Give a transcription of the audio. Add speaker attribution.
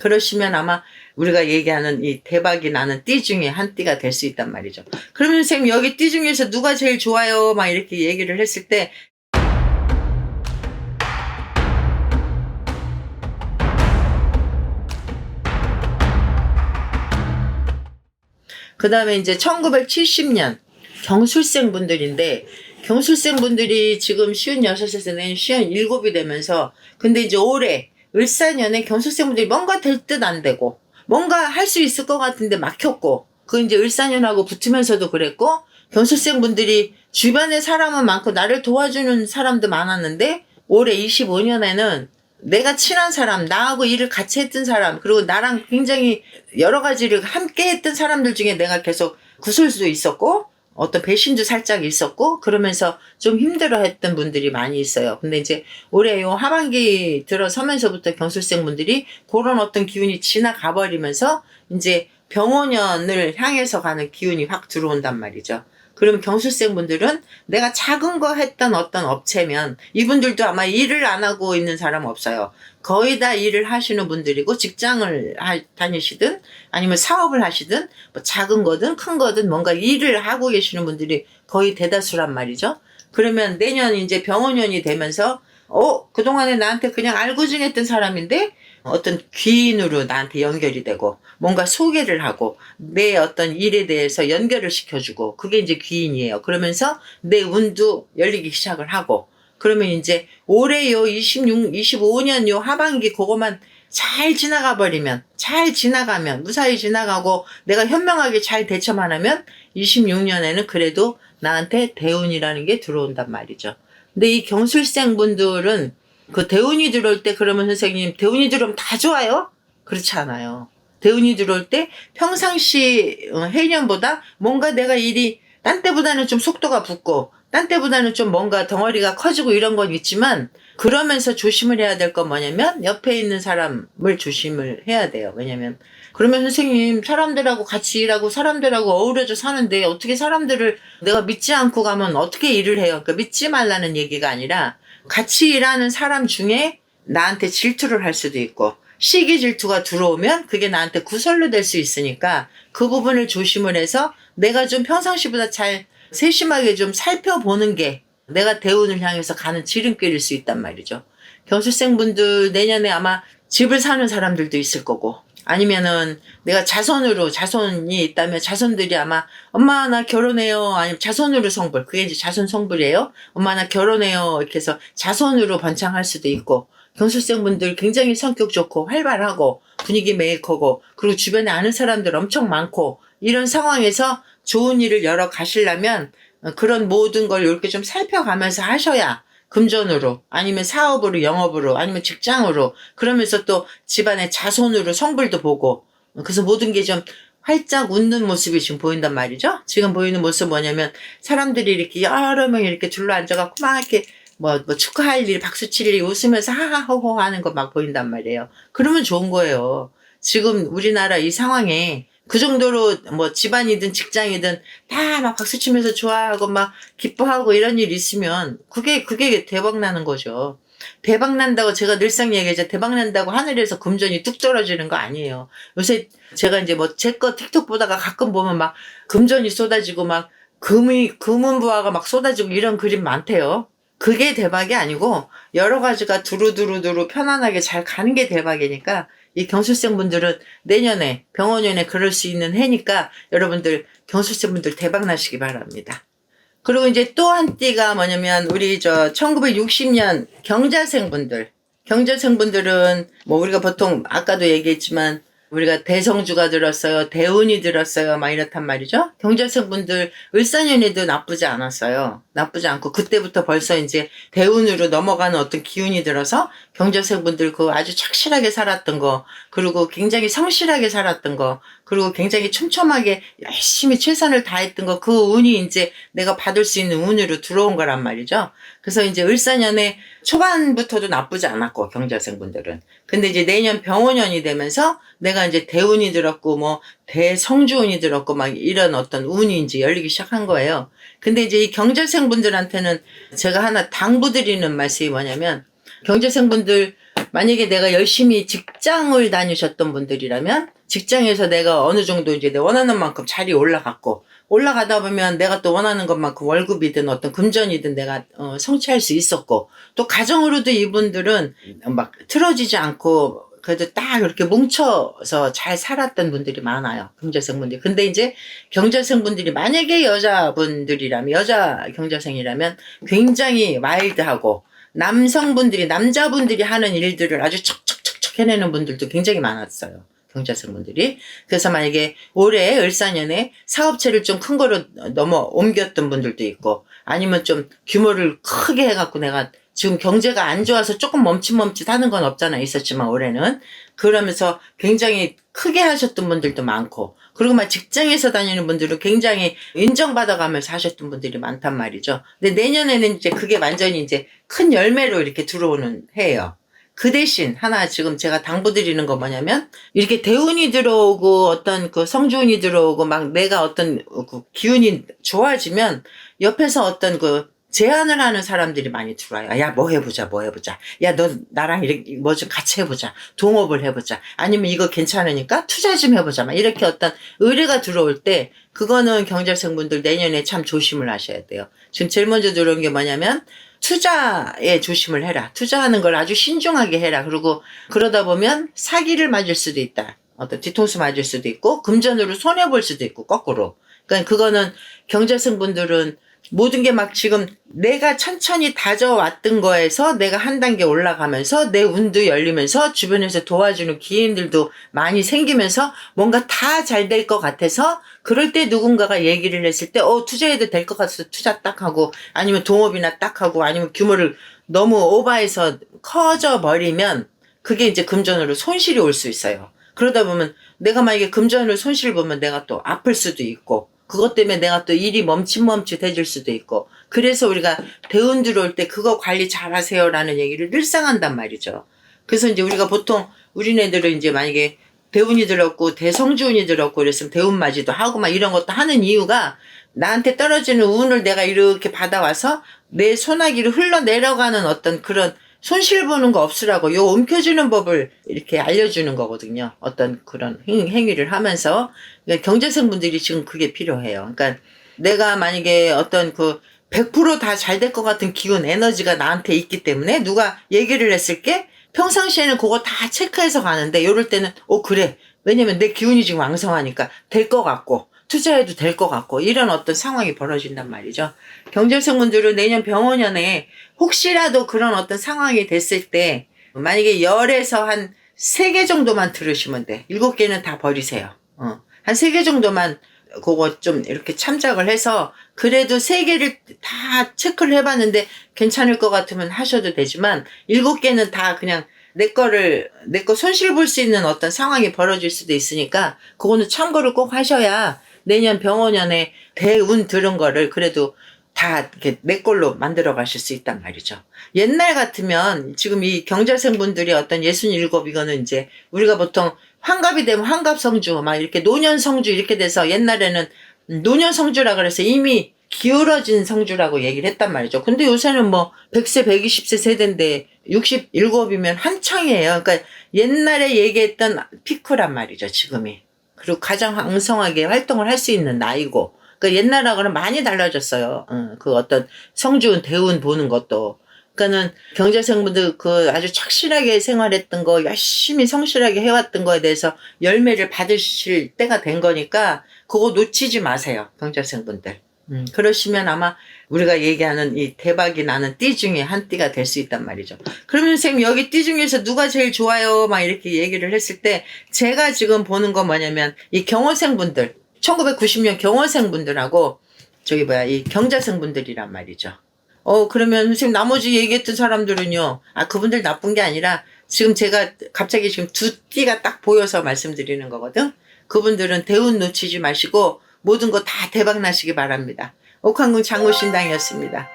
Speaker 1: 그러시면 아마 우리가 얘기하는 이 대박이 나는 띠 중에 한 띠가 될 수 있단 말이죠. 그러면 선생님 여기 띠 중에서 누가 제일 좋아요? 막 이렇게 얘기를 했을 때 그 다음에 이제 1970년 경술생 분들인데 경술생 분들이 지금 56에서 내년 57이 되면서 근데 이제 올해 을사년에 경술생 분들이 뭔가 될 듯 안 되고 뭔가 할 수 있을 것 같은데 막혔고 그 이제 을사년하고 붙으면서도 그랬고 경술생 분들이 주변에 사람은 많고 나를 도와주는 사람도 많았는데 올해 25년에는 내가 친한 사람, 나하고 일을 같이 했던 사람, 그리고 나랑 굉장히 여러 가지를 함께 했던 사람들 중에 내가 계속 구설수도 있었고, 어떤 배신도 살짝 있었고, 그러면서 좀 힘들어 했던 분들이 많이 있어요. 근데 이제 올해 요 하반기 들어서면서부터 경술생 분들이 그런 어떤 기운이 지나가 버리면서 이제 병원년을 향해서 가는 기운이 확 들어온단 말이죠. 그러면 경술생 분들은 내가 작은 거 했던 어떤 업체면 이분들도 아마 일을 안 하고 있는 사람 없어요. 거의 다 일을 하시는 분들이고 직장을 다니시든 아니면 사업을 하시든 뭐 작은 거든 큰 거든 뭔가 일을 하고 계시는 분들이 거의 대다수란 말이죠. 그러면 내년 이제 병원년이 되면서 그동안에 나한테 그냥 알고 지냈던 사람인데 어떤 귀인으로 나한테 연결이 되고 뭔가 소개를 하고 내 어떤 일에 대해서 연결을 시켜주고 그게 이제 귀인이에요. 그러면서 내 운도 열리기 시작을 하고 그러면 이제 올해 요 25년 요 하반기 그거만 잘 지나가 버리면 잘 지나가면 무사히 지나가고 내가 현명하게 잘 대처만 하면 26년에는 그래도 나한테 대운이라는 게 들어온단 말이죠. 근데 이 경술생 분들은 그 대운이 들어올 때 그러면 선생님 대운이 들어오면 다 좋아요? 그렇지 않아요. 대운이 들어올 때 평상시 해년보다 뭔가 내가 일이 딴 때보다는 좀 속도가 붙고 딴 때보다는 좀 뭔가 덩어리가 커지고 이런 건 있지만 그러면서 조심을 해야 될 건 뭐냐면 옆에 있는 사람을 조심을 해야 돼요. 왜냐면 그러면 선생님 사람들하고 같이 일하고 사람들하고 어우러져 사는데 어떻게 사람들을 내가 믿지 않고 가면 어떻게 일을 해요? 그러니까 믿지 말라는 얘기가 아니라 같이 일하는 사람 중에 나한테 질투를 할 수도 있고 시기 질투가 들어오면 그게 나한테 구설로 될 수 있으니까 그 부분을 조심을 해서 내가 좀 평상시보다 잘 세심하게 좀 살펴보는 게 내가 대운을 향해서 가는 지름길일 수 있단 말이죠. 경술생분들 내년에 아마 집을 사는 사람들도 있을 거고 아니면은 내가 자손이 있다면 자손들이 아마 엄마 나 결혼해요 아니면 자손으로 성불 그게 이제 자손 성불이에요. 엄마 나 결혼해요 이렇게 해서 자손으로 번창할 수도 있고 경술생분들 굉장히 성격 좋고 활발하고 분위기 메이커고 그리고 주변에 아는 사람들 엄청 많고 이런 상황에서 좋은 일을 열어 가시려면 그런 모든 걸 이렇게 좀 살펴가면서 하셔야 금전으로 아니면 사업으로 영업으로 아니면 직장으로 그러면서 또 집안의 자손으로 성불도 보고 그래서 모든 게 좀 활짝 웃는 모습이 지금 보인단 말이죠. 지금 보이는 모습 뭐냐면 사람들이 이렇게 여러 명 이렇게 둘러 앉아갖고 막 이렇게 뭐 축하할 일, 박수칠 일, 웃으면서 하하호호 하는 거 막 보인단 말이에요. 그러면 좋은 거예요. 지금 우리나라 이 상황에 그 정도로 뭐 집안이든 직장이든 다 막 박수치면서 좋아하고 막 기뻐하고 이런 일 있으면 그게 대박 나는 거죠. 대박 난다고 제가 늘상 얘기하죠. 대박 난다고 하늘에서 금전이 뚝 떨어지는 거 아니에요. 요새 제가 이제 뭐 제 거 틱톡 보다가 가끔 보면 막 금전이 쏟아지고 막 금은부화가 막 쏟아지고 이런 그림 많대요. 그게 대박이 아니고 여러 가지가 두루두루두루 편안하게 잘 가는 게 대박이니까 이 경술생분들은 내년에 병원년에 그럴 수 있는 해니까 여러분들 경술생분들 대박 나시기 바랍니다. 그리고 이제 또 한 띠가 뭐냐면 우리 1960년 경자생분들은 뭐 우리가 보통 아까도 얘기했지만 우리가 대성주가 들었어요. 대운이 들었어요. 막 이렇단 말이죠. 경자생분들 을사년에도 나쁘지 않았어요. 나쁘지 않고 그때부터 벌써 이제 대운으로 넘어가는 어떤 기운이 들어서 경자생분들 그 아주 착실하게 살았던 거 그리고 굉장히 성실하게 살았던 거 그리고 굉장히 촘촘하게 열심히 최선을 다했던 거 그 운이 이제 내가 받을 수 있는 운으로 들어온 거란 말이죠. 그래서 이제 을사년에 초반부터도 나쁘지 않았고 경자생분들은 근데 이제 내년 병원년이 되면서 내가 이제 대운이 들었고 뭐 대성주운이 들었고 막 이런 어떤 운이 이제 열리기 시작한 거예요. 근데 이제 이 경자생분들한테는 제가 하나 당부드리는 말씀이 뭐냐면 경자생분들 만약에 내가 열심히 직장을 다니셨던 분들이라면 직장에서 내가 어느 정도 이제 내 원하는 만큼 자리에 올라갔고 올라가다 보면 내가 또 원하는 것만큼 월급이든 어떤 금전이든 내가 성취할 수 있었고 또 가정으로도 이분들은 막 틀어지지 않고 그래도 딱 이렇게 뭉쳐서 잘 살았던 분들이 많아요. 경제생분들이. 근데 이제 경제생분들이 만약에 여자분들이라면 여자 경제생이라면 굉장히 와일드하고 남자분들이 하는 일들을 아주 척척척척 해내는 분들도 굉장히 많았어요. 경제생분들이. 그래서 만약에 올해 을사년에 사업체를 좀 큰 거로 옮겼던 분들도 있고 아니면 좀 규모를 크게 해갖고 내가 지금 경제가 안 좋아서 조금 멈칫멈칫 하는 건 없잖아 있었지만 올해는 그러면서 굉장히 크게 하셨던 분들도 많고 그리고 막 직장에서 다니는 분들은 굉장히 인정받아가면서 하셨던 분들이 많단 말이죠. 근데 내년에는 이제 그게 완전히 이제 큰 열매로 이렇게 들어오는 해예요. 그 대신 하나 지금 제가 당부드리는 거 뭐냐면 이렇게 대운이 들어오고 어떤 그 성주운이 들어오고 막 내가 어떤 그 기운이 좋아지면 옆에서 어떤 그 제안을 하는 사람들이 많이 들어와요. 야, 뭐 해보자. 야, 너 나랑 이렇게 뭐 좀 같이 해보자. 동업을 해보자. 아니면 이거 괜찮으니까 투자 좀 해보자. 막 이렇게 어떤 의뢰가 들어올 때 그거는 경제생분들 내년에 참 조심을 하셔야 돼요. 지금 제일 먼저 들어온 게 뭐냐면 투자에 조심을 해라. 투자하는 걸 아주 신중하게 해라. 그리고 그러다 보면 사기를 맞을 수도 있다. 어떤 뒤통수 맞을 수도 있고 금전으로 손해볼 수도 있고 거꾸로. 그러니까 그거는 경제생분들은 모든 게 막 지금 내가 천천히 다져왔던 거에서 내가 한 단계 올라가면서 내 운도 열리면서 주변에서 도와주는 기인들도 많이 생기면서 뭔가 다 잘 될 것 같아서 그럴 때 누군가가 얘기를 했을 때 투자해도 될 것 같아서 투자 딱 하고 아니면 동업이나 딱 하고 아니면 규모를 너무 오버해서 커져 버리면 그게 이제 금전으로 손실이 올 수 있어요. 그러다 보면 내가 만약에 금전으로 손실 보면 내가 또 아플 수도 있고 그것 때문에 내가 또 일이 멈칫멈칫해질 수도 있고 그래서 우리가 대운 들어올 때 그거 관리 잘 하세요라는 얘기를 늘상 한단 말이죠. 그래서 이제 우리가 보통 우리네들은 이제 만약에 대운이 들었고 대성주운이 들었고 그랬으면 대운맞이도 하고 막 이런 것도 하는 이유가 나한테 떨어지는 운을 내가 이렇게 받아와서 내 소나기로 흘러내려가는 어떤 그런 손실 보는 거 없으라고 요 움켜쥐는 법을 이렇게 알려주는 거거든요. 어떤 그런 행위를 하면서 그러니까 경제생분들이 지금 그게 필요해요. 그러니까 내가 만약에 어떤 그 100% 다 잘 될 것 같은 기운 에너지가 나한테 있기 때문에 누가 얘기를 했을 게 평상시에는 그거 다 체크해서 가는데 요럴 때는 그래 왜냐면 내 기운이 지금 왕성하니까 될 것 같고 투자해도 될 것 같고 이런 어떤 상황이 벌어진단 말이죠. 경제생분들은 내년 병원년에 혹시라도 그런 어떤 상황이 됐을 때 만약에 열에서 한 3개 정도만 들으시면 돼. 7개는 다 버리세요. 한 3개 정도만 그거 좀 이렇게 참작을 해서 그래도 3개를 다 체크를 해봤는데 괜찮을 것 같으면 하셔도 되지만 7개는 다 그냥 내 거 손실 볼 수 있는 어떤 상황이 벌어질 수도 있으니까 그거는 참고를 꼭 하셔야 내년 병원년에 대운 들은 거를 그래도 다 이렇게 내 걸로 만들어 가실 수 있단 말이죠. 옛날 같으면 지금 이 경제생분들이 어떤 67 이거는 이제 우리가 보통 환갑이 되면 환갑성주 막 이렇게 노년성주 이렇게 돼서 옛날에는 노년성주라 그래서 이미 기울어진 성주라고 얘기를 했단 말이죠. 근데 요새는 뭐 100세 120세 세대인데 67이면 한창이에요. 그러니까 옛날에 얘기했던 피크란 말이죠 지금이. 그리고 가장 왕성하게 활동을 할 수 있는 나이고 그러니까 옛날하고는 많이 달라졌어요. 그 어떤 성주운 대운 보는 것도. 그러니까는 경제생분들 그 아주 착실하게 생활했던 거 열심히 성실하게 해왔던 거에 대해서 열매를 받으실 때가 된 거니까 그거 놓치지 마세요. 경제생분들. 그러시면 아마 우리가 얘기하는 이 대박이 나는 띠 중에 한 띠가 될 수 있단 말이죠. 그러면 선생님 여기 띠 중에서 누가 제일 좋아요? 막 이렇게 얘기를 했을 때 제가 지금 보는 건 뭐냐면 이 경호생분들 1990년 경호생분들하고 이 경자생분들이란 말이죠. 그러면 선생님 나머지 얘기했던 사람들은요. 그분들 나쁜 게 아니라 지금 제가 갑자기 지금 두 띠가 딱 보여서 말씀드리는 거거든. 그분들은 대운 놓치지 마시고 모든 거 다 대박 나시기 바랍니다. 옥황궁 장우신당이었습니다.